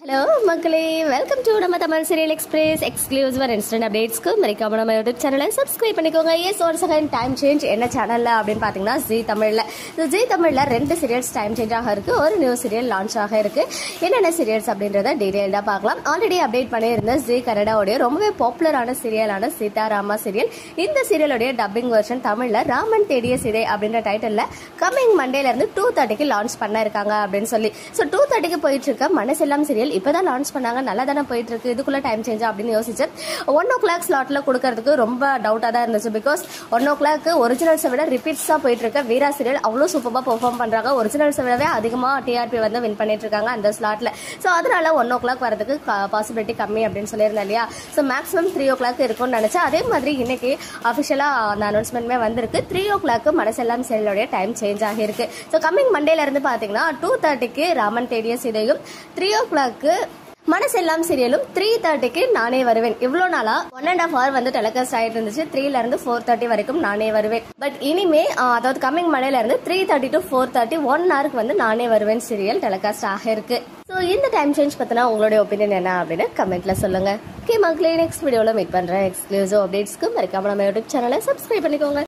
Hello மக்களே, welcome to நம்ம Tamil serial express exclusive and instant அப்டேட்ஸ்க்கு மறக்காம நம்ம யூடியூப் சேனலை சப்ஸ்கிரைப் பண்ணிக்கோங்க. எஸ், ஒரு செகண்ட் டைம் சேஞ்ச் என்ன சேனல்ல அப்படின்னு பார்த்தீங்கன்னா ஜீ தமிழ்ல 2 சீரியல்ஸ் டைம் சேஞ்ச் ஆக இருக்கு. ஒரு நியூ சீரியல் லான்ச் ஆக இருக்கு. என்னென்ன சீரியல்ஸ் அப்படின்றத டீடைல்டா பார்க்கலாம். ஆல்ரெடி அப்டேட் பண்ணியிருந்த ஜீ கனடாவுடைய ரொம்பவே பாப்புலரான சீரியலான சீதாராமா சீரியல். இந்த சீரியலுடைய டப்பிங் வெர்ஷன் தமிழ்ல ராமன் தேடிய சீதை அப்படின்ற டைட்டில் கம்மிங் மண்டேல இருந்து 2:30க்கு லான்ச் பண்ண இருக்காங்க அப்படின்னு சொல்லி. ஸோ 2:30க்கு போயிட்டு இருக்க மனசெல்லாம் சீரியல் இப்பதான் லான்ச் பண்ணாங்க. நல்லா தானே போயிட்டு இருக்கு, இதுக்குள்ள டைம் சேஞ்ச் அப்படின்னு யோசிச்சேன். 1:00 ஸ்லாட்ல கொடுக்கறதுக்கு ரொம்ப டவுட்டா தான் இருந்துச்சு. பிகாஸ் 1:00 ஒரிஜினல்ஸை விட ரிப்பீட்ஸா போயிட்டு இருக்க வீரா சீரியல் அவ்வளவு சூப்பரா பெர்ஃபார்ம் பண்றாங்க. ஒரிஜினல்ஸை விடவே அதிகமா டிஆர்பி வந்து வின் பண்ணிட்டு இருக்காங்க அந்த ஸ்லாட்ல. ஸோ அதனால 1:00 வரதுக்கு பாசிபிலிட்டி கம்மி அப்படின்னு சொல்லியிருந்தேன் இல்லையா. ஸோ மேக்ஸிமம் 3:00 இருக்கும்னு நினைச்சேன். அதே மாதிரி இன்னைக்கு அபிஷியலா அந்த அனௌன்ஸ்மெண்ட்மே வந்திருக்கு. 3:00 மனசெல்லாம் சீரியலோட டைம் சேஞ்ச் ஆகிருக்கு. ஸோ கம்மிங் மண்டேல இருந்து பாத்தீங்கன்னா 2:30க்கு ராமன் தேடிய சீதையும், 3:00 மனசெல்லாம் சீரியலும், 3:30க்கு நானே வருவேன். இவ்வளவு நாளா 1.5 hour வந்து டெலிகாஸ்ட் ஆயிட்டு இருந்துச்சு. 3ல இருந்து 4:30 வரைக்கும் நானே வருவேன். பட் இனிமே அதாவது கம்மிங் மண்டேல இருந்து 3:30 to 4:30 1 hourக்கு வந்து நானே வருவேன் சீரியல் டெலிகாஸ்ட் ஆக இருக்கு. ஸோ இந்த டைம் சேஞ்ச் பத்தினா உங்களுடைய ஒப்பீனியன் என்ன அப்படின்னு கமெண்ட்ல சொல்லுங்க. ஓகே மக்களே, நெக்ஸ்ட் வீடியோல மீட் பண்றேன். எக்ஸ்க்ளூசிவ் அப்டேட்ஸ்க்கு மறக்காம நம்ம யூடியூப் சேனலை சப்ஸ்கிரைப் பண்ணிக்கோங்க.